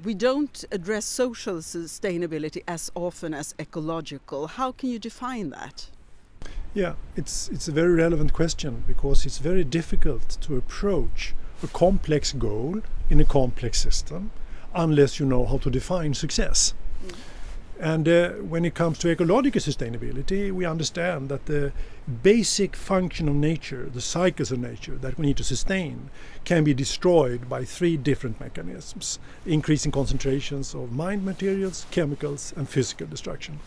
we don't address social sustainability as often as ecological. How can you define that? Yeah, it's a very relevant question, because it's very difficult to approach a complex goal in a complex system unless you know how to define success. And when it comes to ecological sustainability, we understand that the basic function of nature, the cycles of nature that we need to sustain, can be destroyed by three different mechanisms: increasing concentrations of mined materials, chemicals, and physical destruction.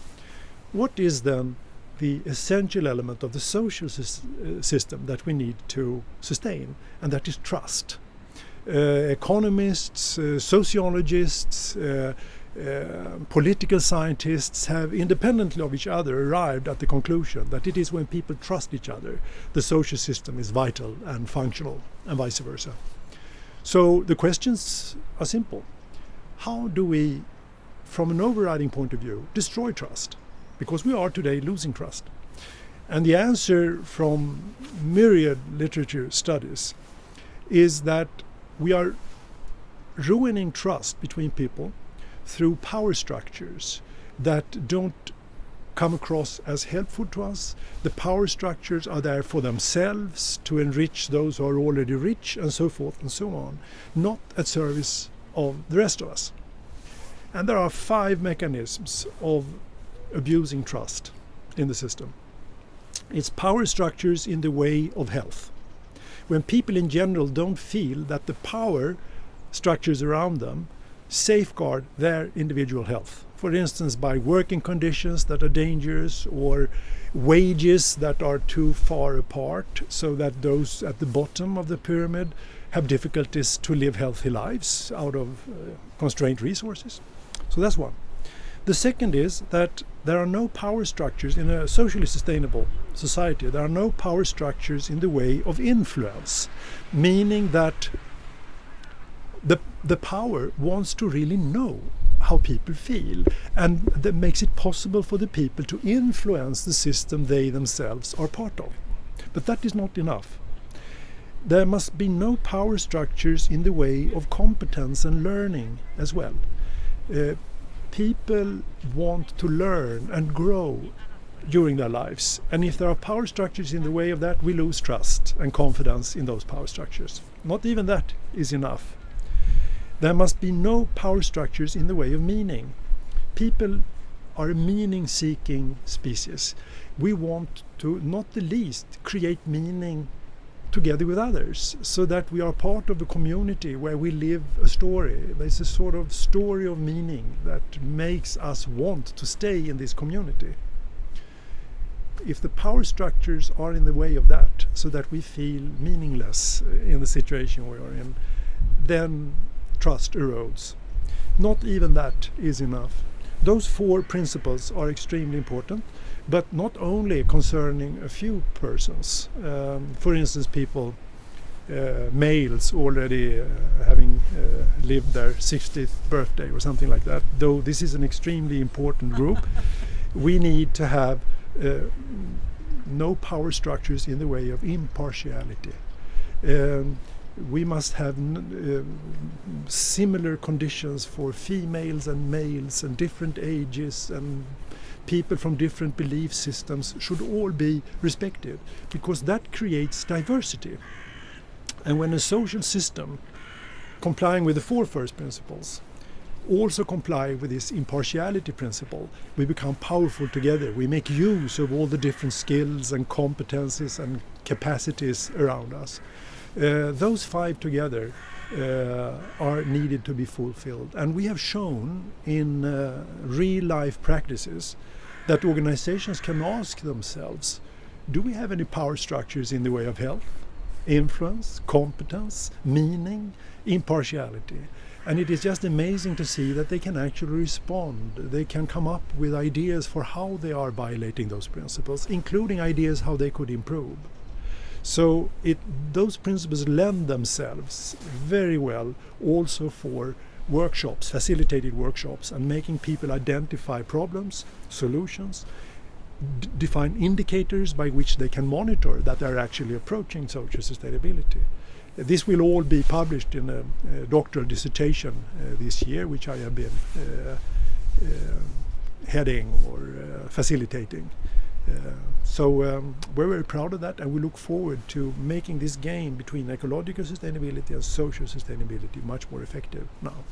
What is then the essential element of the social system that we need to sustain? And that is trust. Economists, sociologists, political scientists have, independently of each other, arrived at the conclusion that it is when people trust each other the social system is vital and functional, and vice versa. So the questions are simple. How do we, from an overriding point of view, destroy trust? Because we are today losing trust. And the answer from myriad literature studies is that we are ruining trust between people through power structures that don't come across as helpful to us. The power structures are there for themselves, to enrich those who are already rich, and so forth and so on, not at service of the rest of us. And there are 5 mechanisms of abusing trust in the system. It's power structures in the way of health. When people in general don't feel that the power structures around them safeguard their individual health, for instance by working conditions that are dangerous, or wages that are too far apart so that those at the bottom of the pyramid have difficulties to live healthy lives out of constrained resources. So that's one. The second is that there are no power structures in a socially sustainable society. There are no power structures in the way of influence, meaning that the power wants to really know how people feel, and that makes it possible for the people to influence the system they themselves are part of. But that is not enough. There must be no power structures in the way of competence and learning as well. People want to learn and grow during their lives, and if there are power structures in the way of that, we lose trust and confidence in those power structures. Not even that is enough. There must be no power structures in the way of meaning. People are a meaning-seeking species. We want to, not the least, create meaning together with others, so that we are part of a community where we live a story. There's a sort of story of meaning that makes us want to stay in this community. If the power structures are in the way of that, so that we feel meaningless in the situation we are in, then trust erodes. Not even that is enough. Those 4 principles are extremely important, but not only concerning a few persons. For instance, people, males already having lived their 60th birthday or something like that, though this is an extremely important group. We need to have no power structures in the way of impartiality. We must have similar conditions for females and males and different ages, and people from different belief systems should all be respected, because that creates diversity. And when a social system, complying with the 4 first principles, also comply with this impartiality principle, we become powerful together. We make use of all the different skills and competencies and capacities around us. Those 5 together are needed to be fulfilled. And we have shown in real-life practices that organizations can ask themselves, do we have any power structures in the way of health, influence, competence, meaning, impartiality? And it is just amazing to see that they can actually respond. They can come up with ideas for how they are violating those principles, including ideas how they could improve. So those principles lend themselves very well also for workshops, facilitated workshops, and making people identify problems, solutions, define indicators by which they can monitor that they're actually approaching social sustainability. This will all be published in a doctoral dissertation this year, which I have been heading or facilitating. So we're very proud of that, and we look forward to making this game between ecological sustainability and social sustainability much more effective now.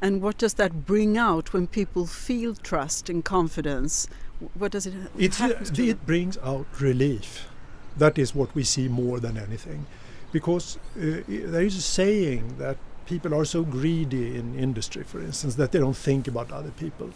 And what does that bring out when people feel trust and confidence? What does it happen to them? It brings out relief. That is what we see more than anything. Because there is a saying that people are so greedy in industry, for instance, that they don't think about other people.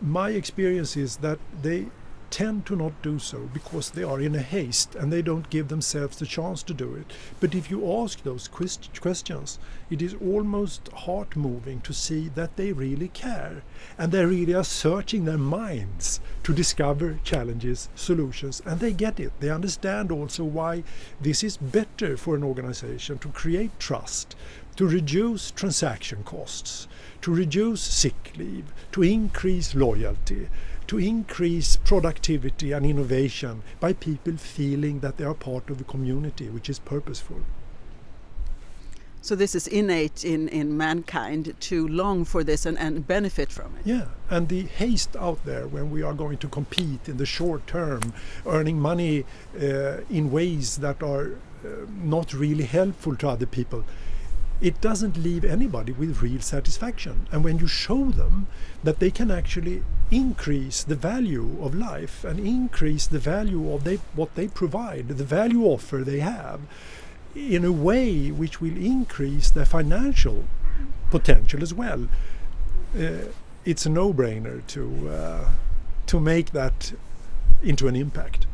My experience is that they tend to not do so because they are in a haste and they don't give themselves the chance to do it. But if you ask those questions, it is almost heart-moving to see that they really care, and they really are searching their minds to discover challenges, solutions, and they get it. They understand also why this is better for an organization to create trust, to reduce transaction costs, to reduce sick leave, to increase loyalty, to increase productivity and innovation by people feeling that they are part of a community which is purposeful. So this is innate in mankind to long for this and benefit from it. Yeah, and the haste out there when we are going to compete in the short term, earning money in ways that are not really helpful to other people, it doesn't leave anybody with real satisfaction. And when you show them that they can actually increase the value of life and increase the value of what they provide, the value offer they have, in a way which will increase their financial potential as well, it's a no-brainer to make that into an impact.